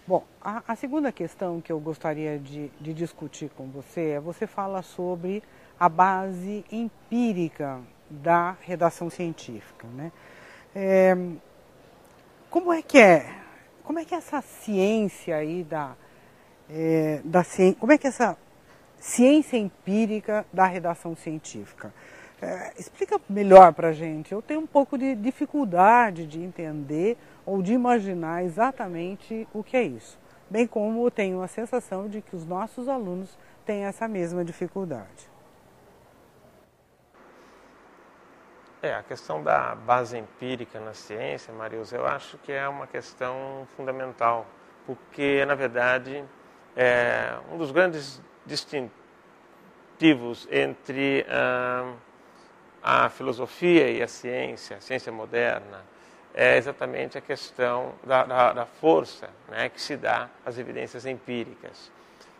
Bom, a segunda questão que eu gostaria de discutir com você é, você fala sobre a base empírica da redação científica, né? É, como é que é? Como é que essa ciência aí como é que essa ciência empírica da redação científica? Explica melhor para a gente. Eu tenho um pouco de dificuldade de entender ou de imaginar exatamente o que é isso. Bem como eu tenho a sensação de que os nossos alunos têm essa mesma dificuldade. A questão da base empírica na ciência, Marilza, eu acho que é uma questão fundamental, porque, na verdade, um dos grandes distintivos entre a filosofia e a ciência moderna, é exatamente a questão da força, né, que se dá às evidências empíricas.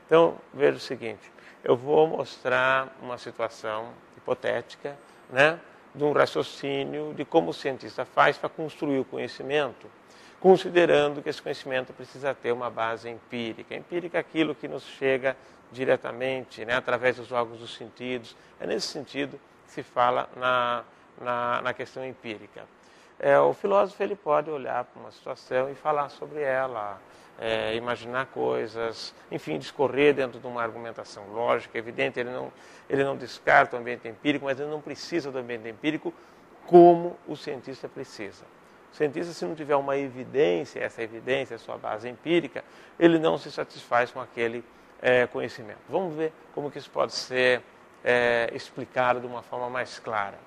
Então, veja o seguinte, eu vou mostrar uma situação hipotética, né, de um raciocínio de como o cientista faz para construir o conhecimento, considerando que esse conhecimento precisa ter uma base empírica. Empírica é aquilo que nos chega diretamente, né, através dos órgãos dos sentidos. É nesse sentido que se fala na questão empírica. O filósofo ele pode olhar para uma situação e falar sobre ela, imaginar coisas, enfim, discorrer dentro de uma argumentação lógica. É evidente, ele não descarta o ambiente empírico, mas ele não precisa do ambiente empírico como o cientista precisa. O cientista, se não tiver uma evidência, essa evidência, a sua base empírica, ele não se satisfaz com aquele conhecimento. Vamos ver como que isso pode ser explicado de uma forma mais clara.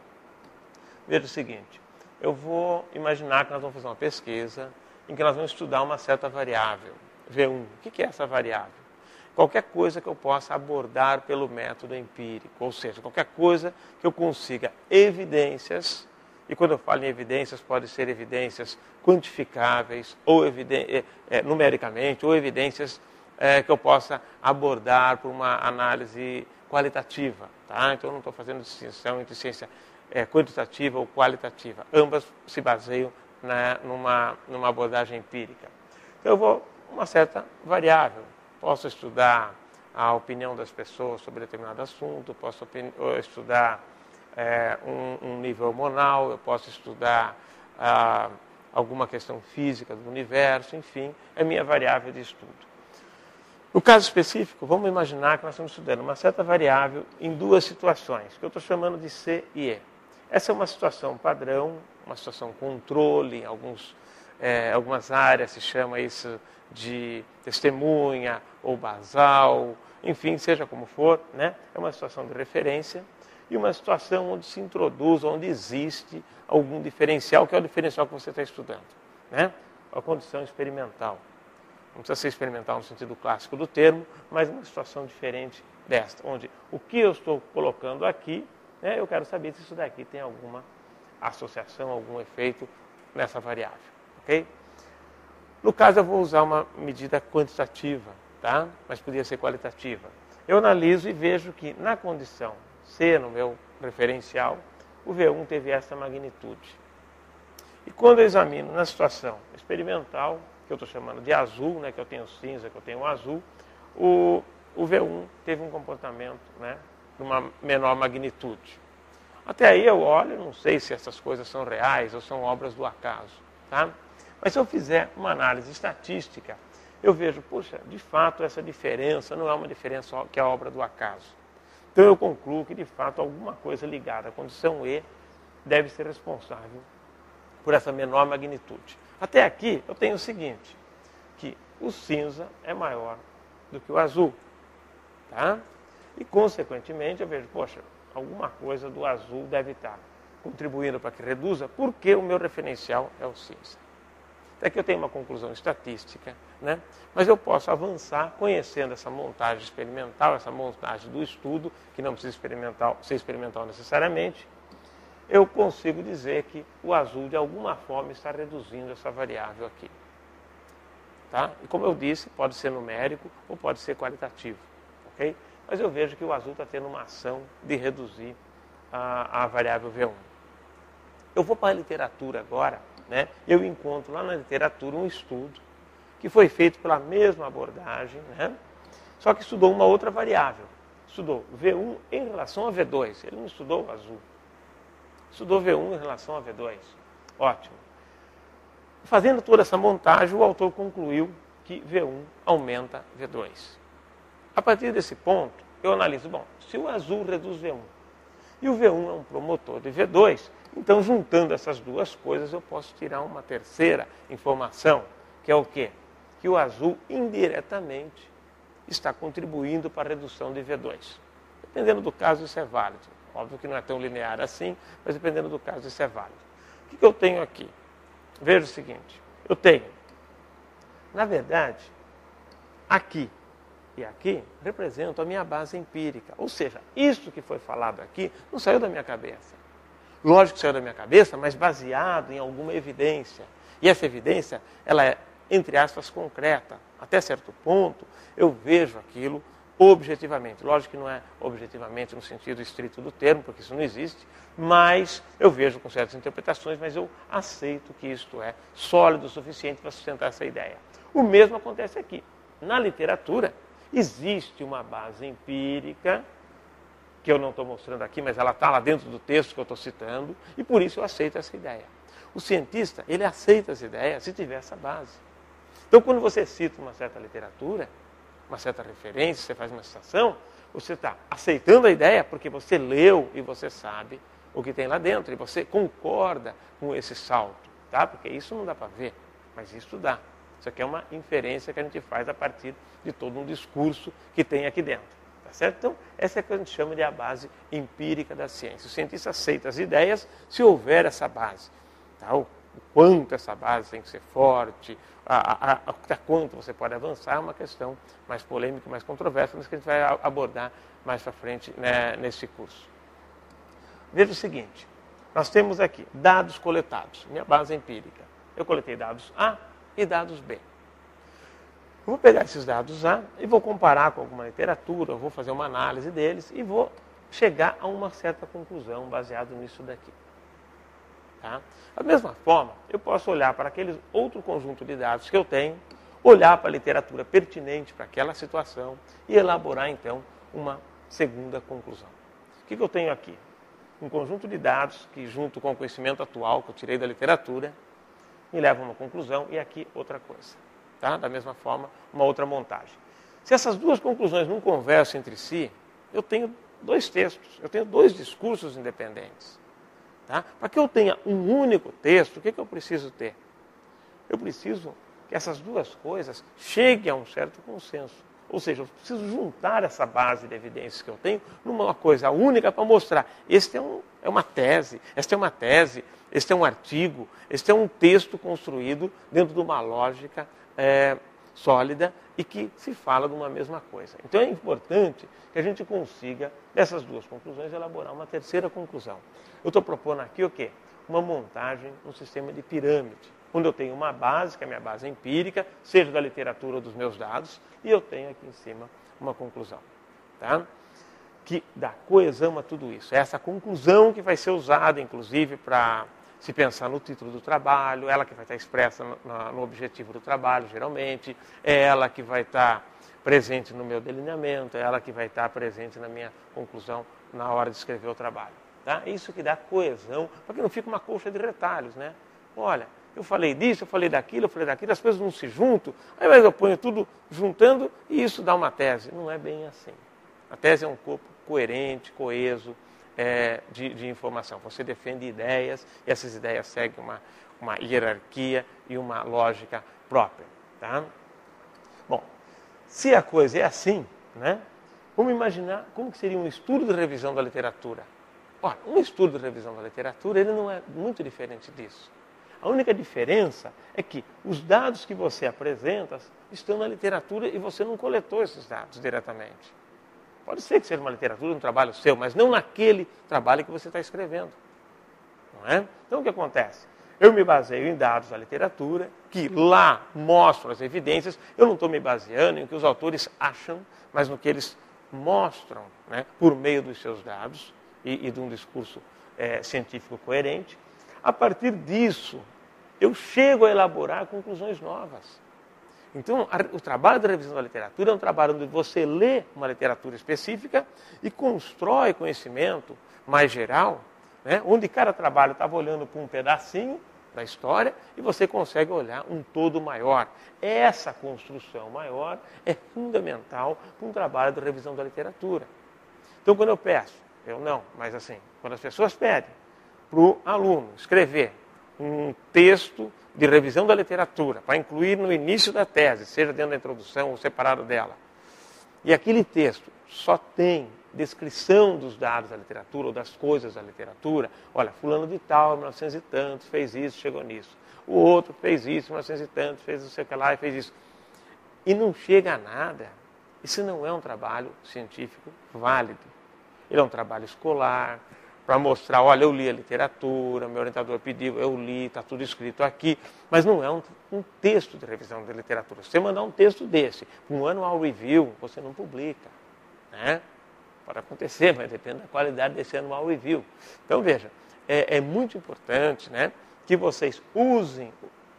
Veja o seguinte, eu vou imaginar que nós vamos fazer uma pesquisa em que nós vamos estudar uma certa variável, V1. O que é essa variável? Qualquer coisa que eu possa abordar pelo método empírico, ou seja, qualquer coisa que eu consiga evidências, e quando eu falo em evidências, pode ser evidências quantificáveis, ou numericamente, ou evidências que eu possa abordar por uma análise qualitativa. Tá? Então, eu não estou fazendo distinção entre ciência quantitativa ou qualitativa. Ambas se baseiam numa abordagem empírica. Então, eu vou uma certa variável. Posso estudar a opinião das pessoas sobre determinado assunto, posso estudar um nível hormonal, eu posso estudar alguma questão física do universo, enfim, é minha variável de estudo. No caso específico, vamos imaginar que nós estamos estudando uma certa variável em duas situações, que eu estou chamando de C e E. Essa é uma situação padrão, uma situação controle, em algumas áreas se chama isso de testemunha ou basal, enfim, seja como for, né? É uma situação de referência e uma situação onde se introduz, onde existe algum diferencial, que é o diferencial que você está estudando, né? A condição experimental. Não precisa ser experimental no sentido clássico do termo, mas uma situação diferente desta, onde o que eu estou colocando aqui, né, eu quero saber se isso daqui tem alguma associação, algum efeito nessa variável, ok? No caso, eu vou usar uma medida quantitativa, tá? Mas podia ser qualitativa. Eu analiso e vejo que na condição C, no meu referencial, o V1 teve essa magnitude. E quando eu examino na situação experimental, que eu estou chamando de azul, né, que eu tenho cinza, que eu tenho azul, o V1 teve um comportamento, né, de uma menor magnitude. Até aí eu olho, não sei se essas coisas são reais ou são obras do acaso, tá? Mas se eu fizer uma análise estatística, eu vejo, puxa, de fato essa diferença não é uma diferença que é obra do acaso. Então eu concluo que de fato alguma coisa ligada à condição E deve ser responsável por essa menor magnitude. Até aqui eu tenho o seguinte, que o cinza é maior do que o azul, tá? E consequentemente eu vejo, poxa, alguma coisa do azul deve estar contribuindo para que reduza, porque o meu referencial é o cinza. Até que eu tenho uma conclusão estatística, né? Mas eu posso avançar conhecendo essa montagem experimental, essa montagem do estudo, que não precisa ser experimental necessariamente, eu consigo dizer que o azul, de alguma forma, está reduzindo essa variável aqui. Tá? E como eu disse, pode ser numérico ou pode ser qualitativo. Okay? Mas eu vejo que o azul está tendo uma ação de reduzir a variável V1. Eu vou para a literatura agora, né? Eu encontro lá na literatura um estudo que foi feito pela mesma abordagem, né? Só que estudou uma outra variável. Estudou V1 em relação a V2. Ele não estudou o azul. Estudou V1 em relação a V2. Ótimo. Fazendo toda essa montagem, o autor concluiu que V1 aumenta V2. A partir desse ponto, eu analiso, bom, se o azul reduz V1 e o V1 é um promotor de V2, então juntando essas duas coisas eu posso tirar uma terceira informação, que é o quê? Que o azul indiretamente está contribuindo para a redução de V2. Dependendo do caso, isso é válido. Óbvio que não é tão linear assim, mas dependendo do caso, isso é válido. O que eu tenho aqui? Veja o seguinte, eu tenho, na verdade, aqui e aqui representam a minha base empírica. Ou seja, isso que foi falado aqui não saiu da minha cabeça. Lógico que saiu da minha cabeça, mas baseado em alguma evidência. E essa evidência, ela é, entre aspas, concreta. Até certo ponto, eu vejo aquilo objetivamente. Lógico que não é objetivamente no sentido estrito do termo, porque isso não existe, mas eu vejo com certas interpretações, mas eu aceito que isto é sólido o suficiente para sustentar essa ideia. O mesmo acontece aqui. Na literatura, existe uma base empírica, que eu não estou mostrando aqui, mas ela está lá dentro do texto que eu estou citando, e por isso eu aceito essa ideia. O cientista, ele aceita as ideias se tiver essa base. Então, quando você cita uma certa literatura, uma certa referência, você faz uma citação, você está aceitando a ideia porque você leu e você sabe o que tem lá dentro, e você concorda com esse salto, tá? Porque isso não dá para ver, mas isso dá. Isso aqui é uma inferência que a gente faz a partir de todo um discurso que tem aqui dentro, tá certo? Então, essa é a que a gente chama de a base empírica da ciência. O cientista aceita as ideias se houver essa base, tá? O quanto essa base tem que ser forte, até quanto você pode avançar, é uma questão mais polêmica, mais controversa, mas que a gente vai abordar mais para frente, né, nesse curso. Veja o seguinte, nós temos aqui dados coletados, minha base empírica. Eu coletei dados A e dados B. Eu vou pegar esses dados A e vou comparar com alguma literatura, eu vou fazer uma análise deles e vou chegar a uma certa conclusão baseado nisso daqui. Tá? Da mesma forma, eu posso olhar para aquele outro conjunto de dados que eu tenho, olhar para a literatura pertinente para aquela situação e elaborar, então, uma segunda conclusão. O que eu tenho aqui? Um conjunto de dados que, junto com o conhecimento atual que eu tirei da literatura, me leva a uma conclusão e aqui outra coisa. Tá? Da mesma forma, uma outra montagem. Se essas duas conclusões não conversam entre si, eu tenho dois textos, eu tenho dois discursos independentes. Tá? Para que eu tenha um único texto, o que eu preciso ter? Eu preciso que essas duas coisas cheguem a um certo consenso. Ou seja, eu preciso juntar essa base de evidências que eu tenho numa coisa única para mostrar. Este é uma tese, esta é uma tese, este é um artigo, este é um texto construído dentro de uma lógica sólida e que se fala de uma mesma coisa. Então é importante que a gente consiga, dessas duas conclusões, elaborar uma terceira conclusão. Eu estou propondo aqui o quê? Uma montagem, um sistema de pirâmide, onde eu tenho uma base, que é a minha base empírica, seja da literatura ou dos meus dados, e eu tenho aqui em cima uma conclusão, tá? Que dá coesão a tudo isso. É essa conclusão que vai ser usada, inclusive, para se pensar no título do trabalho, ela que vai estar expressa no objetivo do trabalho, geralmente, é ela que vai estar presente no meu delineamento, é ela que vai estar presente na minha conclusão na hora de escrever o trabalho. Tá? É isso que dá coesão, para que não fique uma colcha de retalhos, né? Olha, eu falei disso, eu falei daquilo, as coisas não se juntam, aí eu ponho tudo juntando e isso dá uma tese. Não é bem assim. A tese é um corpo coerente, coeso, de informação. Você defende ideias e essas ideias seguem uma hierarquia e uma lógica própria. Tá? Bom, se a coisa é assim, né, vamos imaginar como que seria um estudo de revisão da literatura. Ora, um estudo de revisão da literatura ele não é muito diferente disso. A única diferença é que os dados que você apresenta estão na literatura e você não coletou esses dados diretamente. Pode ser que seja uma literatura, um trabalho seu, mas não naquele trabalho que você está escrevendo. Não é? Então, o que acontece? Eu me baseio em dados da literatura, que lá mostram as evidências. Eu não estou me baseando em o que os autores acham, mas no que eles mostram, né, por meio dos seus dados e de um discurso científico coerente. A partir disso, eu chego a elaborar conclusões novas. Então, o trabalho da revisão da literatura é um trabalho onde você lê uma literatura específica e constrói conhecimento mais geral, né? Onde cada trabalho estava olhando para um pedacinho da história e você consegue olhar um todo maior. Essa construção maior é fundamental para um trabalho de revisão da literatura. Então, quando eu peço, eu não, mas assim, quando as pessoas pedem para o aluno escrever um texto de revisão da literatura, para incluir no início da tese, seja dentro da introdução ou separado dela, e aquele texto só tem descrição dos dados da literatura ou das coisas da literatura, olha, fulano de tal, 1900 e tantos, fez isso, chegou nisso. O outro fez isso, 1900 e tantos, fez não sei o que lá e fez isso. E não chega a nada. Isso não é um trabalho científico válido. Ele é um trabalho escolar, para mostrar, olha, eu li a literatura, meu orientador pediu, eu li, está tudo escrito aqui, mas não é um texto de revisão da literatura. Se você mandar um texto desse, um annual review, você não publica, né? Pode acontecer, mas depende da qualidade desse annual review. Então, veja, é muito importante, né, que vocês usem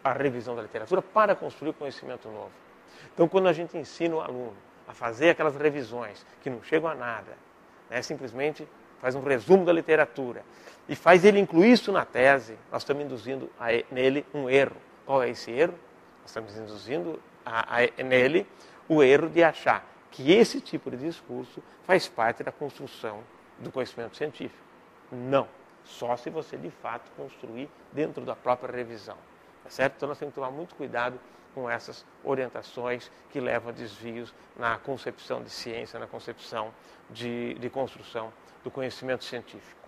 a revisão da literatura para construir conhecimento novo. Então, quando a gente ensina o aluno a fazer aquelas revisões que não chegam a nada, né, simplesmente faz um resumo da literatura e faz ele incluir isso na tese, nós estamos induzindo nele um erro. Qual é esse erro? Nós estamos induzindo nele o erro de achar que esse tipo de discurso faz parte da construção do conhecimento científico. Não. Só se você, de fato, construir dentro da própria revisão. Tá certo? Então, nós temos que tomar muito cuidado com essas orientações que levam a desvios na concepção de ciência, na concepção de construção do conhecimento científico.